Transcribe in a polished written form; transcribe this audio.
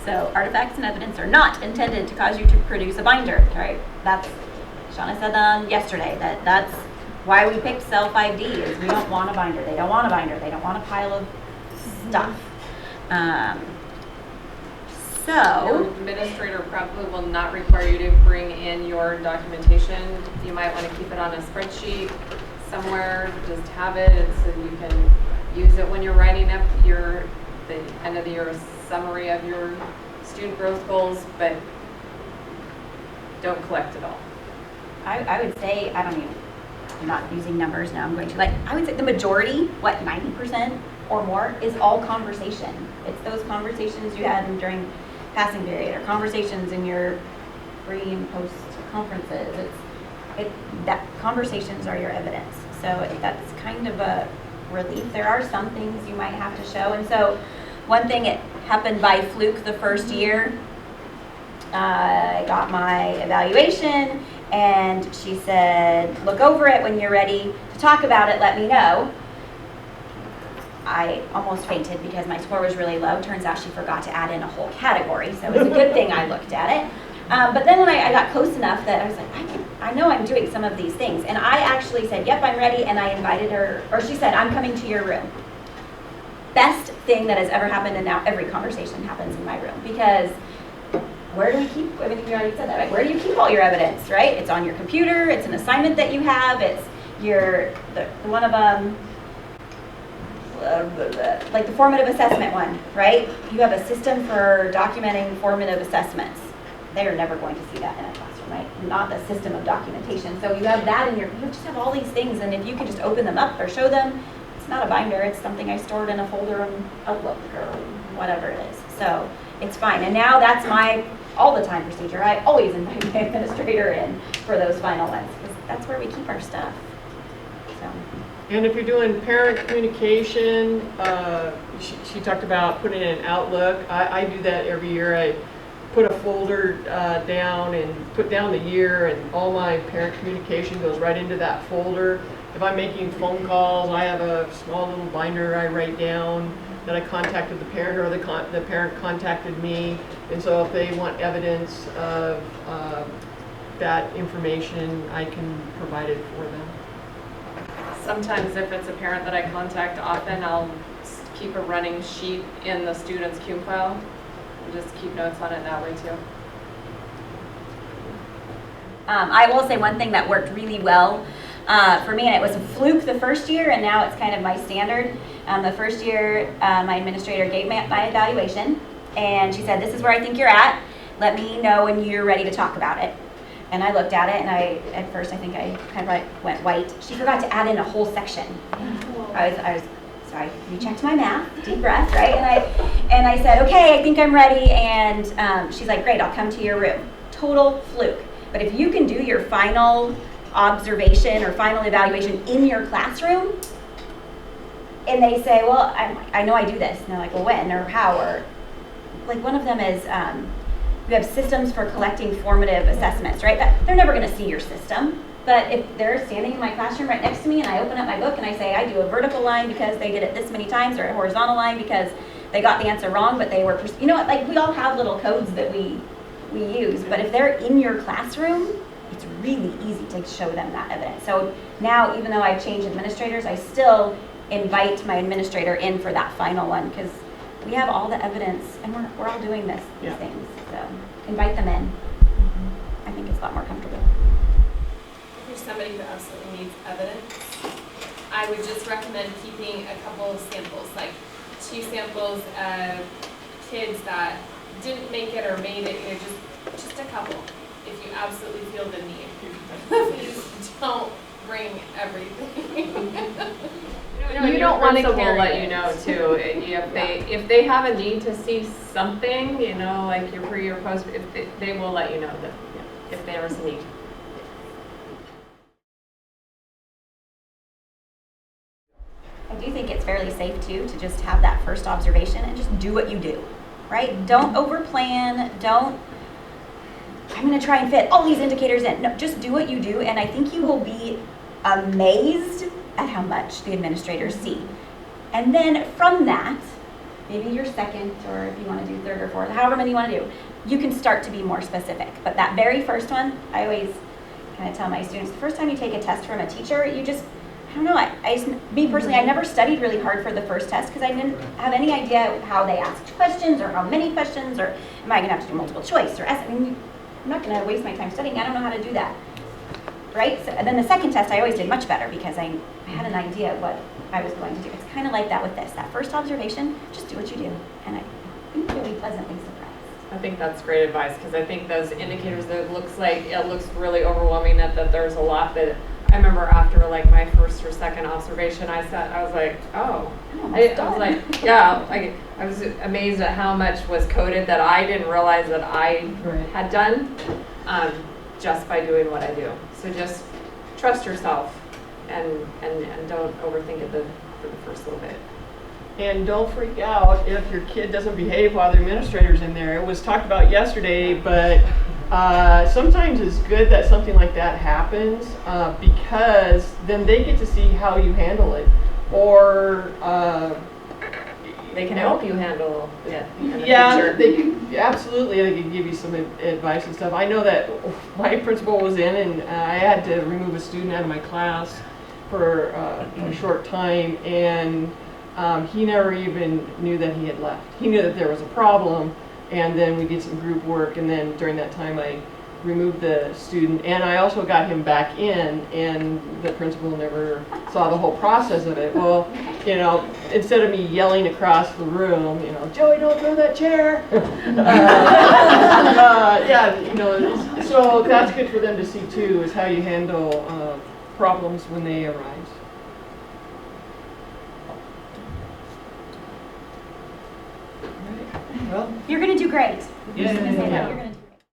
So artifacts and evidence are not intended to cause you to produce a binder, right? That's, Shauna said yesterday, that's why we picked CEL5D, is we don't want a binder. They don't want a binder. They don't want a pile of stuff. Your administrator probably will not require you to bring in your documentation. You might want to keep it on a spreadsheet somewhere, just have it so you can use it when you're writing up the end of the year summary of your student growth goals, but don't collect it all. I would say, I'm not using numbers now, I'm going to, I would say the majority, 90% or more, is all conversation. It's those conversations you had during passing period, or conversations in your pre and post conferences. That conversations are your evidence. So that's kind of a relief. There are some things you might have to show. And so one thing, it happened by fluke the first year. I got my evaluation and she said, look over it when you're ready to talk about it, let me know. I almost fainted because my score was really low. Turns out she forgot to add in a whole category, so it was a good thing I looked at it. But then when I got close enough that I was like, I know I'm doing some of these things. And I actually said, yep, I'm ready, and I invited her, or she said, I'm coming to your room. Best thing that has ever happened, and now every conversation happens in my room, because where do we keep, I mean, you already said that, right? Where do you keep all your evidence, right? It's on your computer, it's an assignment that you have, it's one of them, like the formative assessment one, right? You have a system for documenting formative assessments. They are never going to see that in a classroom, right? Not the system of documentation. So you have that in you just have all these things, and if you can just open them up or show them, it's not a binder, it's something I stored in a folder in Outlook or whatever it is. So it's fine. And now that's my all the time procedure. I always invite my administrator in for those final ones, because that's where we keep our stuff. So. And if you're doing parent communication, she talked about putting in an Outlook. I do that every year. I put a folder down and put down the year, and all my parent communication goes right into that folder. If I'm making phone calls, I have a small little binder I write down that I contacted the parent, or the parent contacted me. And so if they want evidence of that information, I can provide it for them. Sometimes if it's a parent that I contact often, I'll keep a running sheet in the student's CUME file and just keep notes on it that way too. I will say one thing that worked really well for me, and it was a fluke the first year, and now it's kind of my standard. The first year, my administrator gave me my evaluation, and she said, this is where I think you're at. Let me know when you're ready to talk about it. And I looked at it, and at first I think I kind of went white. She forgot to add in a whole section. I was sorry, rechecked my math, deep breath, right? And I said, okay, I think I'm ready. And she's like, great, I'll come to your room. Total fluke. But if you can do your final observation or final evaluation in your classroom, and they say, well, I know I do this. And they're like, well, when or how? Or like one of them is, you have systems for collecting formative assessments, right? They're never going to see your system. But if they're standing in my classroom right next to me and I open up my book and I say, I do a vertical line because they did it this many times, or a horizontal line because they got the answer wrong, but they were, you know what, like we all have little codes that we use. But if they're in your classroom, it's really easy to show them that evidence. So now, even though I've changed administrators, I still invite my administrator in for that final one, because we have all the evidence and we're all doing these things. So invite them in. I think it's a lot more comfortable. If you're somebody who absolutely needs evidence, I would just recommend keeping a couple of samples, like 2 samples of kids that didn't make it or made it, just a couple, if you absolutely feel the need. Please don't bring everything. You don't want to carry. Will let you know too. If they have a need to see something, like your pre or post, they will let you know that if there is a need. I do think it's fairly safe too to just have that first observation and just do what you do, right? Don't overplan. I'm going to try and fit all these indicators in. No, just do what you do, and I think you will be amazed at how much the administrators see. And then from that, maybe your second, or if you want to do third or fourth, however many you want to do, you can start to be more specific. But that very first one, I always kind of tell my students, the first time you take a test from a teacher, you just, I don't know, me personally, I never studied really hard for the first test because I didn't have any idea how they asked questions or how many questions, or am I going to have to do multiple choice or essay? I mean, I'm not going to waste my time studying. I don't know how to do that. Right? So, and then the second test, I always did much better because I had an idea of what I was going to do. It's kind of like that with this. That first observation, just do what you do. And I think you'll be pleasantly surprised. I think that's great advice, because I think those indicators that it looks really overwhelming that there's a lot that I remember after like my first or second observation, I was like, oh, I was amazed at how much was coded that I didn't realize that I had done, just by doing what I do. So just trust yourself and don't overthink it for the first little bit. And don't freak out if your kid doesn't behave while the administrator's in there. It was talked about yesterday, but sometimes it's good that something like that happens because then they get to see how you handle it. Or they can help you handle it in the future. Absolutely. They can give you some advice and stuff. I know that my principal was in and I had to remove a student out of my class for a short time, and he never even knew that he had left. He knew that there was a problem, and then we did some group work, and then during that time I removed the student, and I also got him back in, and the principal never saw the whole process of it. Well, you know, instead of me yelling across the room, you know, Joey, don't throw that chair. Yeah, you know, so that's good for them to see too, is how you handle problems when they arise. Well, You're going to do great. I'm just yeah, going to say yeah. that. You're going to